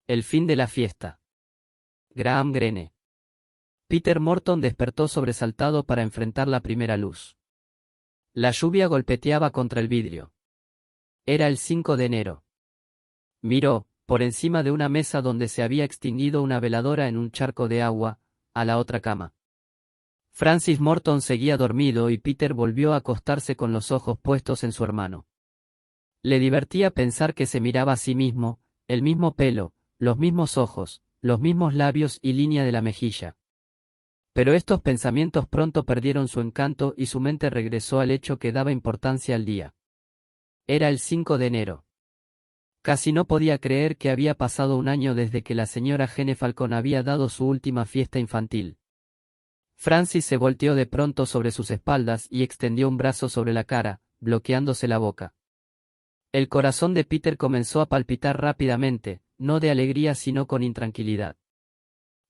El fin de la fiesta. Graham Greene. Peter Morton despertó sobresaltado para enfrentar la primera luz. La lluvia golpeteaba contra el vidrio. Era el 5 de enero. Miró, por encima de una mesa donde se había extinguido una veladora en un charco de agua, a la otra cama. Francis Morton seguía dormido y Peter volvió a acostarse con los ojos puestos en su hermano. Le divertía pensar que se miraba a sí mismo, el mismo pelo, los mismos ojos, los mismos labios y línea de la mejilla. Pero estos pensamientos pronto perdieron su encanto y su mente regresó al hecho que daba importancia al día. Era el 5 de enero. Casi no podía creer que había pasado un año desde que la señora Gene Falcon había dado su última fiesta infantil. Francis se volteó de pronto sobre sus espaldas y extendió un brazo sobre la cara, bloqueándose la boca. El corazón de Peter comenzó a palpitar rápidamente, no de alegría sino con intranquilidad.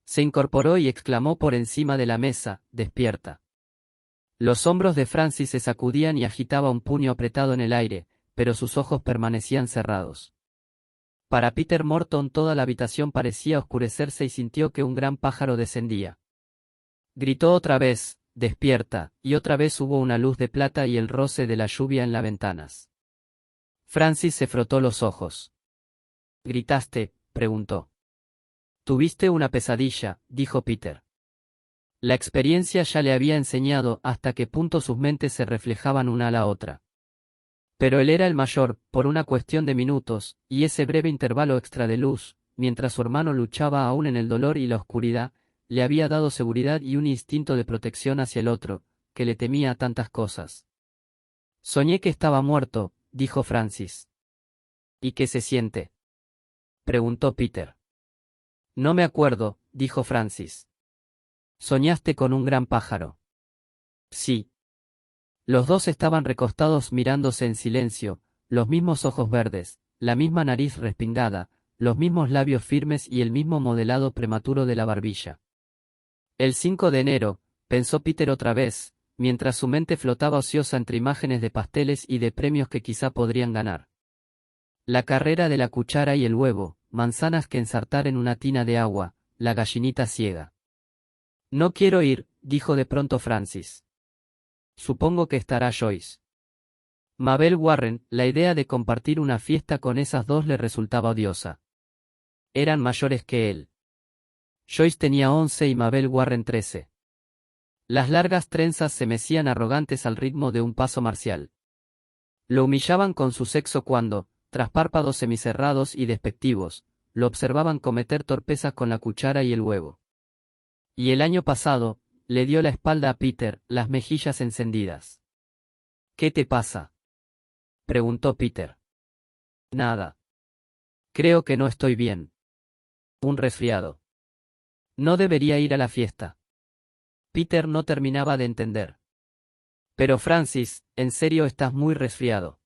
Se incorporó y exclamó por encima de la mesa, «¡Despierta!». Los hombros de Francis se sacudían y agitaba un puño apretado en el aire, pero sus ojos permanecían cerrados. Para Peter Morton toda la habitación parecía oscurecerse y sintió que un gran pájaro descendía. Gritó otra vez, «¡Despierta!», y otra vez hubo una luz de plata y el roce de la lluvia en las ventanas. Francis se frotó los ojos. «¿Gritaste?», preguntó. «Tuviste una pesadilla», dijo Peter. La experiencia ya le había enseñado hasta qué punto sus mentes se reflejaban una a la otra. Pero él era el mayor, por una cuestión de minutos, y ese breve intervalo extra de luz, mientras su hermano luchaba aún en el dolor y la oscuridad, le había dado seguridad y un instinto de protección hacia el otro, que le temía a tantas cosas. «Soñé que estaba muerto», dijo Francis. «¿Y qué se siente?», preguntó Peter. «No me acuerdo», dijo Francis. «¿Soñaste con un gran pájaro?». «Sí». Los dos estaban recostados mirándose en silencio, los mismos ojos verdes, la misma nariz respingada, los mismos labios firmes y el mismo modelado prematuro de la barbilla. «El 5 de enero», pensó Peter otra vez, mientras su mente flotaba ociosa entre imágenes de pasteles y de premios que quizá podrían ganar. La carrera de la cuchara y el huevo, manzanas que ensartar en una tina de agua, la gallinita ciega. «Noquiero ir», dijo de pronto Francis. «Supongo que estará Joyce». Mabel Warren, la idea de compartir una fiesta con esas dos le resultaba odiosa. Eran mayores que él. Joyce tenía 11 y Mabel Warren 13. Las largas trenzas se mecían arrogantes al ritmo de un paso marcial. Lo humillaban con su sexo cuando, tras párpados semicerrados y despectivos, lo observaban cometer torpezas con la cuchara y el huevo. Y el año pasado, le dio la espalda a Peter, las mejillas encendidas. «¿Qué te pasa?», preguntó Peter. «Nada. Creo que no estoy bien. Un resfriado. No debería ir a la fiesta». Peter no terminaba de entender. «Pero Francis, en serio estás muy resfriado».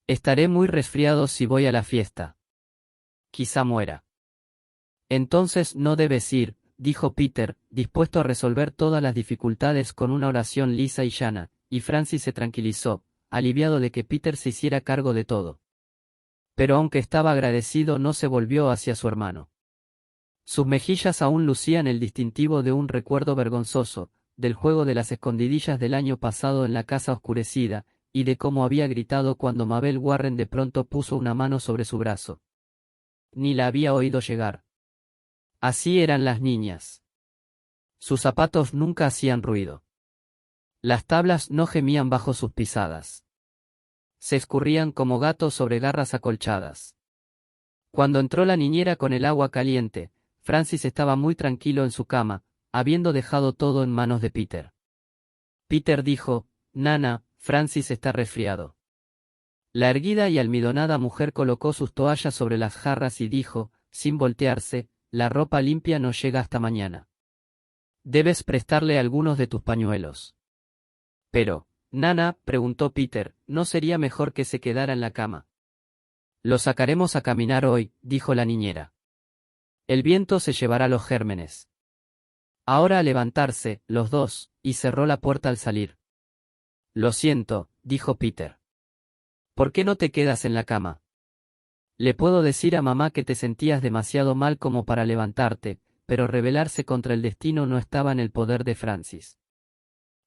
«Estaré muy resfriado si voy a la fiesta. Quizá muera». «Entonces no debes ir», dijo Peter, dispuesto a resolver todas las dificultades con una oración lisa y llana, y Francis se tranquilizó, aliviado de que Peter se hiciera cargo de todo. Pero aunque estaba agradecido no se volvió hacia su hermano. Sus mejillas aún lucían el distintivo de un recuerdo vergonzoso, del juego de las escondidillas del año pasado en la casa oscurecida, y de cómo había gritado cuando Mabel Warren de pronto puso una mano sobre su brazo. Ni la había oído llegar. Así eran las niñas. Sus zapatos nunca hacían ruido. Las tablas no gemían bajo sus pisadas. Se escurrían como gatos sobre garras acolchadas. Cuando entró la niñera con el agua caliente, Francis estaba muy tranquilo en su cama, habiendo dejado todo en manos de Peter. Peter dijo, «Nana, Francis está resfriado». La erguida y almidonada mujer colocó sus toallas sobre las jarras y dijo, sin voltearse, «La ropa limpia no llega hasta mañana. Debes prestarle algunos de tus pañuelos». «Pero, Nana», preguntó Peter, «¿no sería mejor que se quedara en la cama?». «Lo sacaremos a caminar hoy», dijo la niñera. «El viento se llevará los gérmenes». Ahora a levantarse, los dos, y cerró la puerta al salir. «Lo siento», dijo Peter. «¿Por qué no te quedas en la cama?». Le puedo decir a mamá que te sentías demasiado mal como para levantarte, pero rebelarse contra el destino no estaba en el poder de Francis.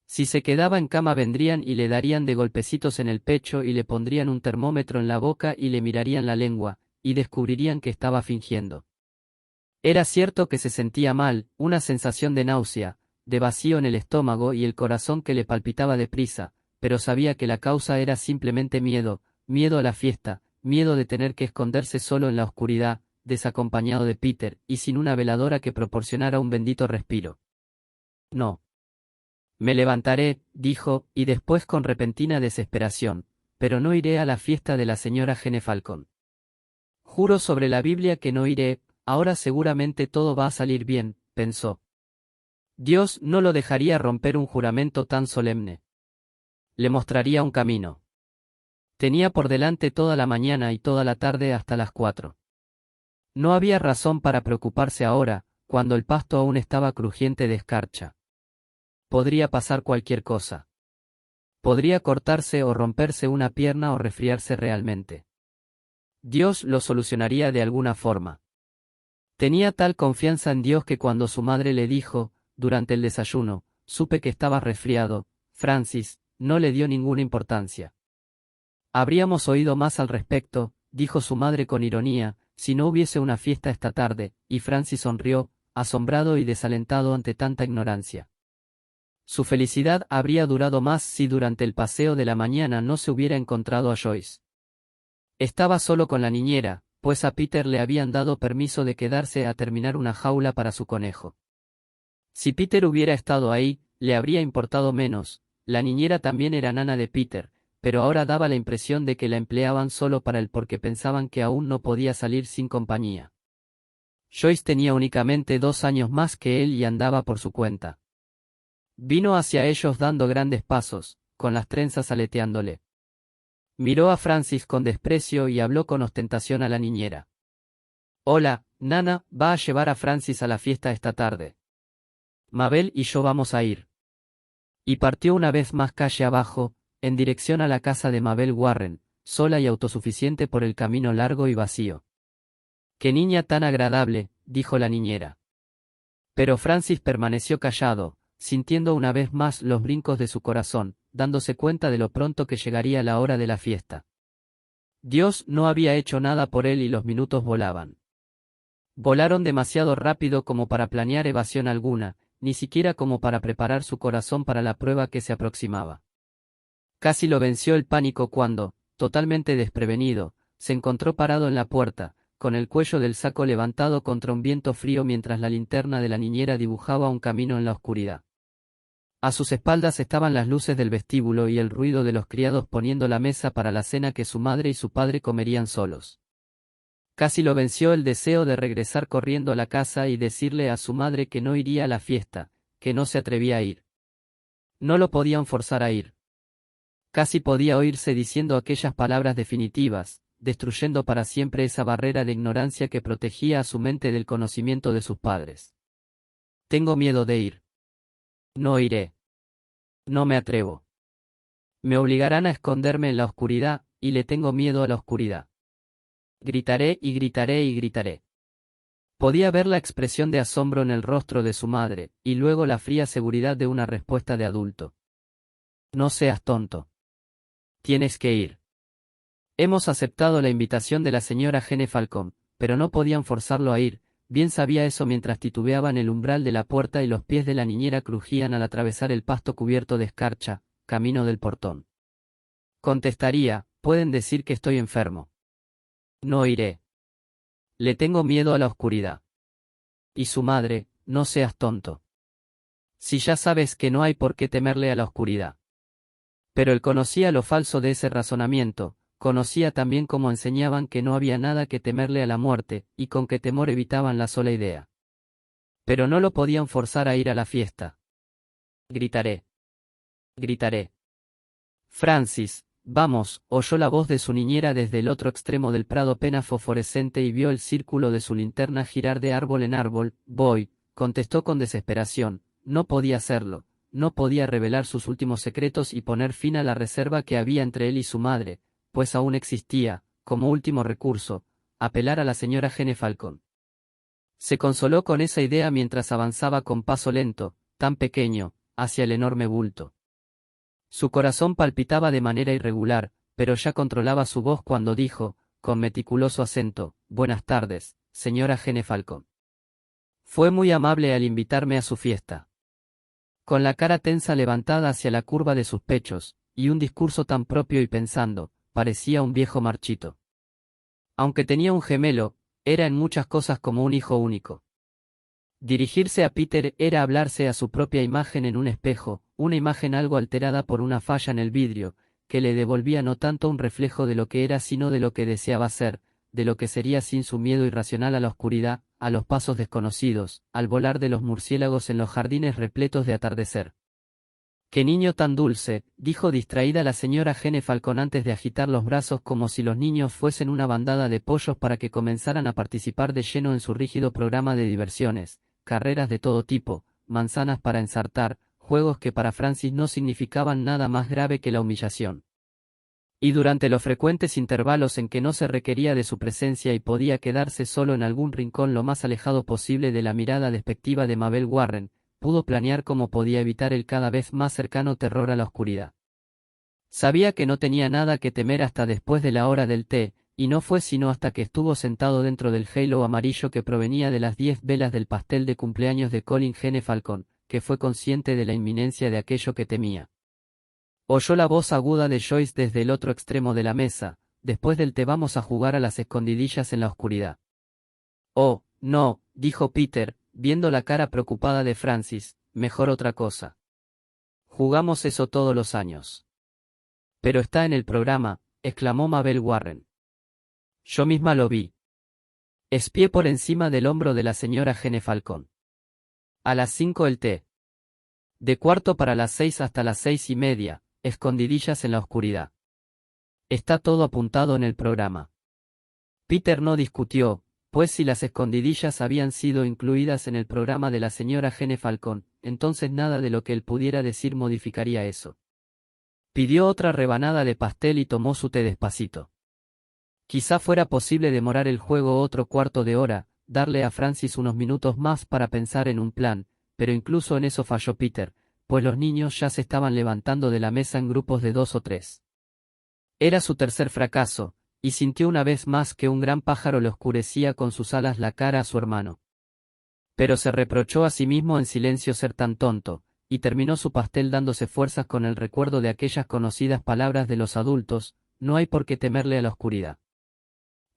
Si se quedaba en cama vendrían y le darían de golpecitos en el pecho y le pondrían un termómetro en la boca y le mirarían la lengua, y descubrirían que estaba fingiendo. Era cierto que se sentía mal, una sensación de náusea, de vacío en el estómago y el corazón que le palpitaba deprisa, pero sabía que la causa era simplemente miedo, miedo a la fiesta, miedo de tener que esconderse solo en la oscuridad, desacompañado de Peter, y sin una veladora que proporcionara un bendito respiro. No. Me levantaré, dijo, y después con repentina desesperación, pero no iré a la fiesta de la señora Gene Falcon. Juro sobre la Biblia que no iré, ahora seguramente todo va a salir bien, pensó. Dios no lo dejaría romper un juramento tan solemne. Le mostraría un camino. Tenía por delante toda la mañana y toda la tarde hasta las 4. No había razón para preocuparse ahora, cuando el pasto aún estaba crujiente de escarcha. Podría pasar cualquier cosa. Podría cortarse o romperse una pierna o resfriarse realmente. Dios lo solucionaría de alguna forma. Tenía tal confianza en Dios que cuando su madre le dijo, durante el desayuno, supe que estaba resfriado, Francis, no le dio ninguna importancia. Habríamos oído más al respecto, dijo su madre con ironía, si no hubiese una fiesta esta tarde, y Francis sonrió, asombrado y desalentado ante tanta ignorancia. Su felicidad habría durado más si durante el paseo de la mañana no se hubiera encontrado a Joyce. Estaba solo con la niñera, pues a Peter le habían dado permiso de quedarse a terminar una jaula para su conejo. Si Peter hubiera estado ahí, le habría importado menos. La niñera también era nana de Peter, pero ahora daba la impresión de que la empleaban solo para él porque pensaban que aún no podía salir sin compañía. Joyce tenía únicamente 2 años más que él y andaba por su cuenta. Vino hacia ellos dando grandes pasos, con las trenzas aleteándole. Miró a Francis con desprecio y habló con ostentación a la niñera. «Hola, nana, va a llevar a Francis a la fiesta esta tarde. Mabel y yo vamos a ir». Y partió una vez más calle abajo, en dirección a la casa de Mabel Warren, sola y autosuficiente por el camino largo y vacío. «Qué niña tan agradable», dijo la niñera. Pero Francis permaneció callado, sintiendo una vez más los brincos de su corazón, dándose cuenta de lo pronto que llegaría la hora de la fiesta. Dios no había hecho nada por él y los minutos volaban. Volaron demasiado rápido como para planear evasión alguna, ni siquiera como para preparar su corazón para la prueba que se aproximaba. Casi lo venció el pánico cuando, totalmente desprevenido, se encontró parado en la puerta, con el cuello del saco levantado contra un viento frío mientras la linterna de la niñera dibujaba un camino en la oscuridad. A sus espaldas estaban las luces del vestíbulo y el ruido de los criados poniendo la mesa para la cena que su madre y su padre comerían solos. Casi lo venció el deseo de regresar corriendo a la casa y decirle a su madre que no iría a la fiesta, que no se atrevía a ir. No lo podían forzar a ir. Casi podía oírse diciendo aquellas palabras definitivas, destruyendo para siempre esa barrera de ignorancia que protegía a su mente del conocimiento de sus padres. Tengo miedo de ir. No iré. No me atrevo. Me obligarán a esconderme en la oscuridad, y le tengo miedo a la oscuridad. Gritaré y gritaré y gritaré. Podía ver la expresión de asombro en el rostro de su madre, y luego la fría seguridad de una respuesta de adulto. No seas tonto. Tienes que ir. Hemos aceptado la invitación de la señora Gene Falcon, pero no podían forzarlo a ir. Bien sabía eso mientras titubeaba en el umbral de la puerta y los pies de la niñera crujían al atravesar el pasto cubierto de escarcha, camino del portón. Contestaría, pueden decir que estoy enfermo. No iré. Le tengo miedo a la oscuridad. Y su madre, no seas tonto. Si ya sabes que no hay por qué temerle a la oscuridad. Pero él conocía lo falso de ese razonamiento. Conocía también cómo enseñaban que no había nada que temerle a la muerte, y con qué temor evitaban la sola idea. Pero no lo podían forzar a ir a la fiesta. Gritaré. Gritaré. Francis, vamos, oyó la voz de su niñera desde el otro extremo del prado pena fosforescente y vio el círculo de su linterna girar de árbol en árbol. Voy, contestó con desesperación, no podía hacerlo, no podía revelar sus últimos secretos y poner fin a la reserva que había entre él y su madre, pues aún existía, como último recurso, apelar a la señora Gene Falcon. Se consoló con esa idea mientras avanzaba con paso lento, tan pequeño, hacia el enorme bulto. Su corazón palpitaba de manera irregular, pero ya controlaba su voz cuando dijo, con meticuloso acento, «Buenas tardes, señora Gene Falcon. Fue muy amable al invitarme a su fiesta». Con la cara tensa levantada hacia la curva de sus pechos, y un discurso tan propio y pensando, parecía un viejo marchito. Aunque tenía un gemelo, era en muchas cosas como un hijo único. Dirigirse a Peter era hablarse a su propia imagen en un espejo, una imagen algo alterada por una falla en el vidrio, que le devolvía no tanto un reflejo de lo que era sino de lo que deseaba ser, de lo que sería sin su miedo irracional a la oscuridad, a los pasos desconocidos, al volar de los murciélagos en los jardines repletos de atardecer. «¡Qué niño tan dulce!», dijo distraída la señora Gene Falcon antes de agitar los brazos como si los niños fuesen una bandada de pollos para que comenzaran a participar de lleno en su rígido programa de diversiones, carreras de todo tipo, manzanas para ensartar, juegos que para Francis no significaban nada más grave que la humillación. Y durante los frecuentes intervalos en que no se requería de su presencia y podía quedarse solo en algún rincón lo más alejado posible de la mirada despectiva de Mabel Warren, pudo planear cómo podía evitar el cada vez más cercano terror a la oscuridad. Sabía que no tenía nada que temer hasta después de la hora del té, y no fue sino hasta que estuvo sentado dentro del halo amarillo que provenía de las 10 velas del pastel de cumpleaños de Colin Gene Falcon, que fue consciente de la inminencia de aquello que temía. Oyó la voz aguda de Joyce desde el otro extremo de la mesa, «Después del té vamos a jugar a las escondidillas en la oscuridad». «Oh, no», dijo Peter, viendo la cara preocupada de Francis, «mejor otra cosa. Jugamos eso todos los años». «Pero está en el programa», exclamó Mabel Warren. «Yo misma lo vi». Espié por encima del hombro de la señora Gene Falcon. «A las 5 el té. De cuarto para las 6 hasta las 6:30, escondidillas en la oscuridad. Está todo apuntado en el programa». Peter no discutió, pues si las escondidillas habían sido incluidas en el programa de la señora Gene Falcon, entonces nada de lo que él pudiera decir modificaría eso. Pidió otra rebanada de pastel y tomó su té despacito. Quizá fuera posible demorar el juego otro cuarto de hora, darle a Francis unos minutos más para pensar en un plan, pero incluso en eso falló Peter, pues los niños ya se estaban levantando de la mesa en grupos de 2 o 3. Era su tercer fracaso, y sintió una vez más que un gran pájaro le oscurecía con sus alas la cara a su hermano. Pero se reprochó a sí mismo en silencio ser tan tonto, y terminó su pastel dándose fuerzas con el recuerdo de aquellas conocidas palabras de los adultos, «No hay por qué temerle a la oscuridad».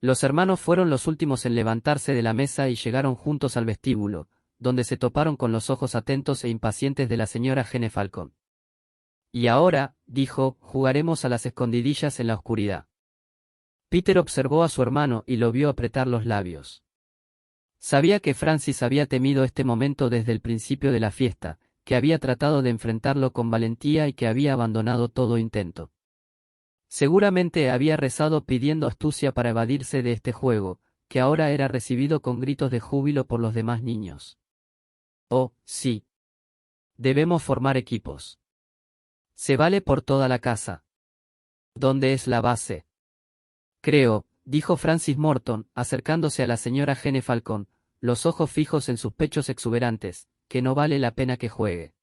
Los hermanos fueron los últimos en levantarse de la mesa y llegaron juntos al vestíbulo, donde se toparon con los ojos atentos e impacientes de la señora Gene Falcon. «Y ahora», dijo, «jugaremos a las escondidillas en la oscuridad». Peter observó a su hermano y lo vio apretar los labios. Sabía que Francis había temido este momento desde el principio de la fiesta, que había tratado de enfrentarlo con valentía y que había abandonado todo intento. Seguramente había rezado pidiendo astucia para evadirse de este juego, que ahora era recibido con gritos de júbilo por los demás niños. «Oh, sí. Debemos formar equipos. Se vale por toda la casa». «¿Dónde es la base?» «Creo», dijo Francis Morton, acercándose a la señora Gene Falcon, los ojos fijos en sus pechos exuberantes, «que no vale la pena que juegue.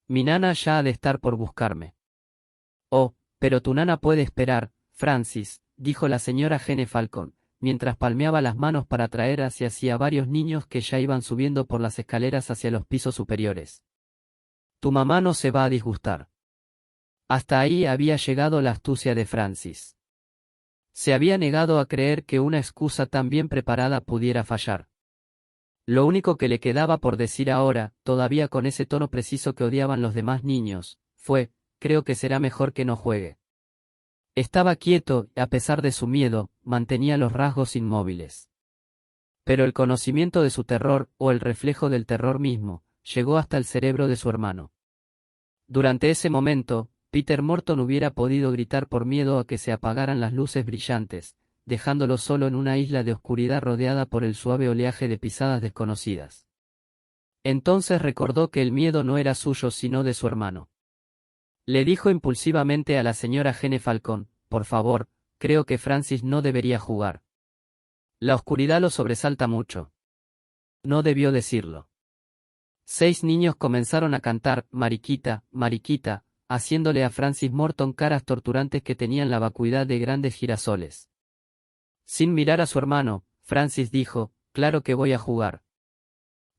Mi nana ya ha de estar por buscarme». «Oh, pero tu nana puede esperar, Francis», dijo la señora Gene Falcon, mientras palmeaba las manos para atraer hacia sí a varios niños que ya iban subiendo por las escaleras hacia los pisos superiores. «Tu mamá no se va a disgustar». Hasta ahí había llegado la astucia de Francis. Se había negado a creer que una excusa tan bien preparada pudiera fallar. Lo único que le quedaba por decir ahora, todavía con ese tono preciso que odiaban los demás niños, fue, «creo que será mejor que no juegue». Estaba quieto y, a pesar de su miedo, mantenía los rasgos inmóviles. Pero el conocimiento de su terror, o el reflejo del terror mismo, llegó hasta el cerebro de su hermano. Durante ese momento, Peter Morton hubiera podido gritar por miedo a que se apagaran las luces brillantes, dejándolo solo en una isla de oscuridad rodeada por el suave oleaje de pisadas desconocidas. Entonces recordó que el miedo no era suyo sino de su hermano. Le dijo impulsivamente a la señora Gene Falcon, «Por favor, creo que Francis no debería jugar». La oscuridad lo sobresalta mucho. No debió decirlo. 6 niños comenzaron a cantar, Mariquita, Mariquita, haciéndole a Francis Morton caras torturantes que tenían la vacuidad de grandes girasoles. Sin mirar a su hermano, Francis dijo, claro que voy a jugar.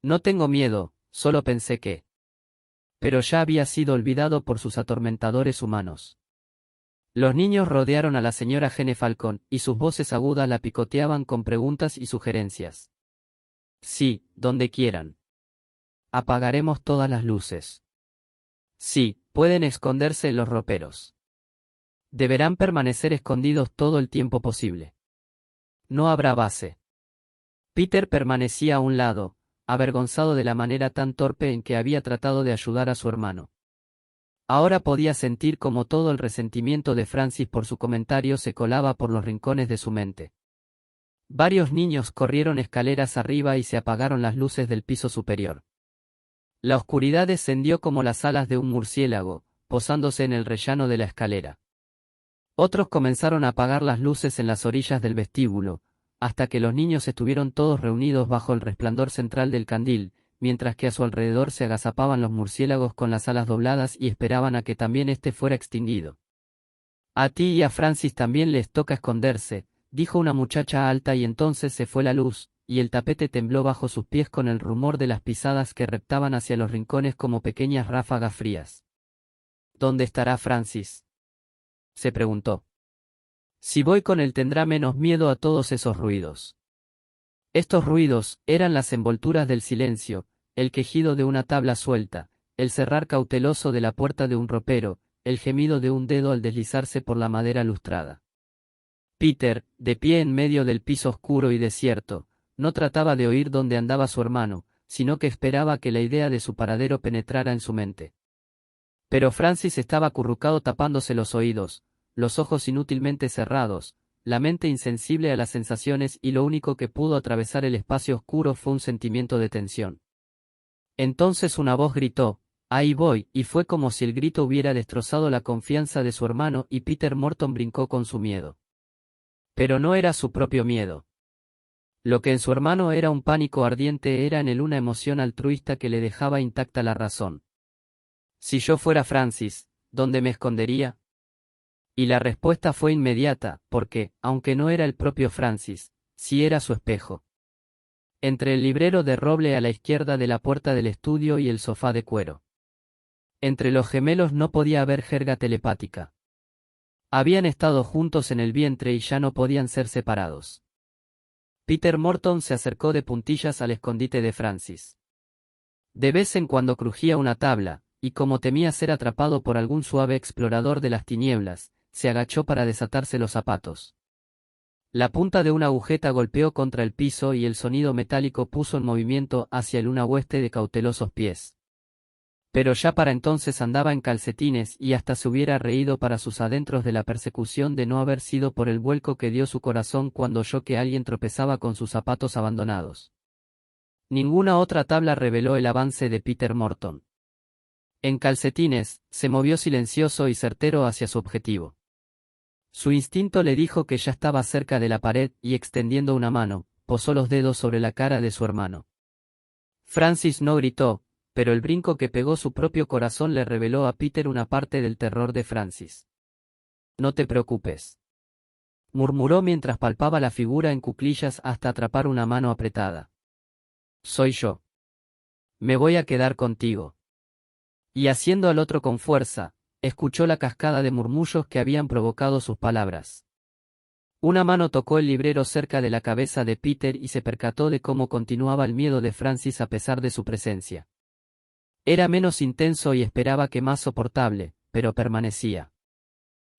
No tengo miedo, solo pensé que. Pero ya había sido olvidado por sus atormentadores humanos. Los niños rodearon a la señora Gene Falcon, y sus voces agudas la picoteaban con preguntas y sugerencias. Sí, donde quieran. Apagaremos todas las luces. Sí, pueden esconderse en los roperos. Deberán permanecer escondidos todo el tiempo posible. No habrá base. Peter permanecía a un lado, avergonzado de la manera tan torpe en que había tratado de ayudar a su hermano. Ahora podía sentir como todo el resentimiento de Francis por su comentario se colaba por los rincones de su mente. Varios niños corrieron escaleras arriba y se apagaron las luces del piso superior. La oscuridad descendió como las alas de un murciélago, posándose en el rellano de la escalera. Otros comenzaron a apagar las luces en las orillas del vestíbulo, hasta que los niños estuvieron todos reunidos bajo el resplandor central del candil, mientras que a su alrededor se agazapaban los murciélagos con las alas dobladas y esperaban a que también éste fuera extinguido. A ti y a Francis también les toca esconderse, dijo una muchacha alta y entonces se fue la luz, y el tapete tembló bajo sus pies con el rumor de las pisadas que reptaban hacia los rincones como pequeñas ráfagas frías. ¿Dónde estará Francis?, se preguntó. Si voy con él tendrá menos miedo a todos esos ruidos. Estos ruidos eran las envolturas del silencio, el quejido de una tabla suelta, el cerrar cauteloso de la puerta de un ropero, el gemido de un dedo al deslizarse por la madera lustrada. Peter, de pie en medio del piso oscuro y desierto, no trataba de oír dónde andaba su hermano, sino que esperaba que la idea de su paradero penetrara en su mente. Pero Francis estaba acurrucado tapándose los oídos, los ojos inútilmente cerrados, la mente insensible a las sensaciones y lo único que pudo atravesar el espacio oscuro fue un sentimiento de tensión. Entonces una voz gritó, «Ahí voy», y fue como si el grito hubiera destrozado la confianza de su hermano y Peter Morton brincó con su miedo. Pero no era su propio miedo. Lo que en su hermano era un pánico ardiente era en él una emoción altruista que le dejaba intacta la razón. Si yo fuera Francis, ¿dónde me escondería? Y la respuesta fue inmediata, porque, aunque no era el propio Francis, sí era su espejo. Entre el librero de roble a la izquierda de la puerta del estudio y el sofá de cuero. Entre los gemelos no podía haber jerga telepática. Habían estado juntos en el vientre y ya no podían ser separados. Peter Morton se acercó de puntillas al escondite de Francis. De vez en cuando crujía una tabla, y como temía ser atrapado por algún suave explorador de las tinieblas, se agachó para desatarse los zapatos. La punta de una agujeta golpeó contra el piso y el sonido metálico puso en movimiento hacia él una hueste de cautelosos pies. Pero ya para entonces andaba en calcetines y hasta se hubiera reído para sus adentros de la persecución de no haber sido por el vuelco que dio su corazón cuando oyó que alguien tropezaba con sus zapatos abandonados. Ninguna otra tabla reveló el avance de Peter Morton. En calcetines, se movió silencioso y certero hacia su objetivo. Su instinto le dijo que ya estaba cerca de la pared y extendiendo una mano, posó los dedos sobre la cara de su hermano. Francis no gritó, pero el brinco que pegó su propio corazón le reveló a Peter una parte del terror de Francis. «No te preocupes», murmuró mientras palpaba la figura en cuclillas hasta atrapar una mano apretada. «Soy yo. Me voy a quedar contigo». Y haciendo al otro con fuerza, escuchó la cascada de murmullos que habían provocado sus palabras. Una mano tocó el librero cerca de la cabeza de Peter y se percató de cómo continuaba el miedo de Francis a pesar de su presencia. Era menos intenso y esperaba que más soportable, pero permanecía.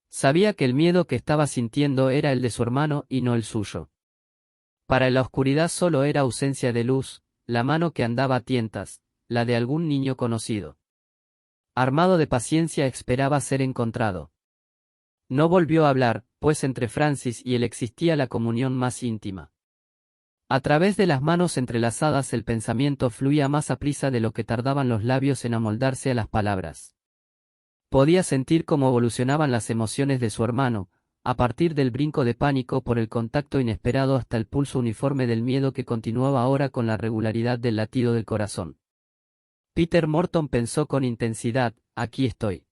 Sabía que el miedo que estaba sintiendo era el de su hermano y no el suyo. Para la oscuridad solo era ausencia de luz, la mano que andaba a tientas, la de algún niño conocido. Armado de paciencia esperaba ser encontrado. No volvió a hablar, pues entre Francis y él existía la comunión más íntima. A través de las manos entrelazadas el pensamiento fluía más aprisa de lo que tardaban los labios en amoldarse a las palabras. Podía sentir cómo evolucionaban las emociones de su hermano, a partir del brinco de pánico por el contacto inesperado hasta el pulso uniforme del miedo que continuaba ahora con la regularidad del latido del corazón. Peter Morton pensó con intensidad, aquí estoy.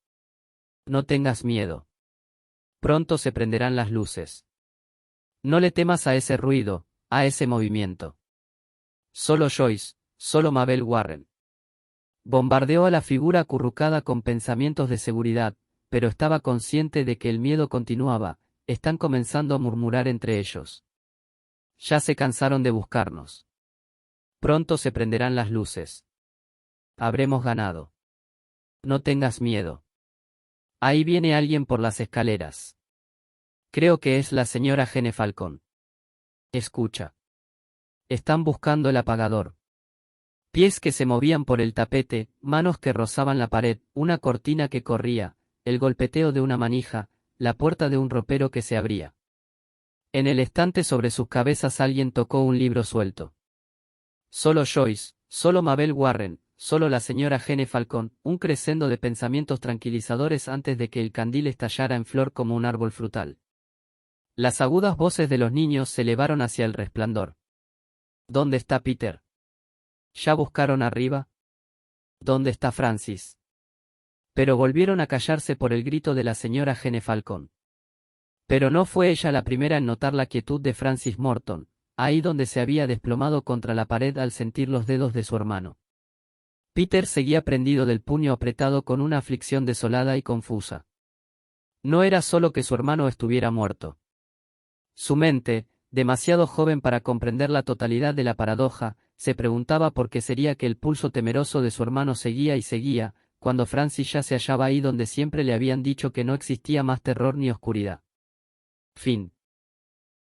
No tengas miedo. Pronto se prenderán las luces. No le temas a ese ruido, a ese movimiento. Solo Joyce, solo Mabel Warren. Bombardeó a la figura acurrucada con pensamientos de seguridad, pero estaba consciente de que el miedo continuaba. Están comenzando a murmurar entre ellos. Ya se cansaron de buscarnos. Pronto se prenderán las luces. Habremos ganado. No tengas miedo. Ahí viene alguien por las escaleras. Creo que es la señora Gene Falcón. Escucha. Están buscando el apagador. Pies que se movían por el tapete, manos que rozaban la pared, una cortina que corría, el golpeteo de una manija, la puerta de un ropero que se abría. En el estante sobre sus cabezas alguien tocó un libro suelto. Solo Joyce, solo Mabel Warren, solo la señora Gene Falcón, un crescendo de pensamientos tranquilizadores antes de que el candil estallara en flor como un árbol frutal. Las agudas voces de los niños se elevaron hacia el resplandor. ¿Dónde está Peter? ¿Ya buscaron arriba? ¿Dónde está Francis? Pero volvieron a callarse por el grito de la señora Gene Falcón. Pero no fue ella la primera en notar la quietud de Francis Morton, ahí donde se había desplomado contra la pared al sentir los dedos de su hermano. Peter seguía prendido del puño apretado con una aflicción desolada y confusa. No era solo que su hermano estuviera muerto. Su mente, demasiado joven para comprender la totalidad de la paradoja, se preguntaba por qué sería que el pulso temeroso de su hermano seguía y seguía, cuando Francis ya se hallaba ahí donde siempre le habían dicho que no existía más terror ni oscuridad. Fin.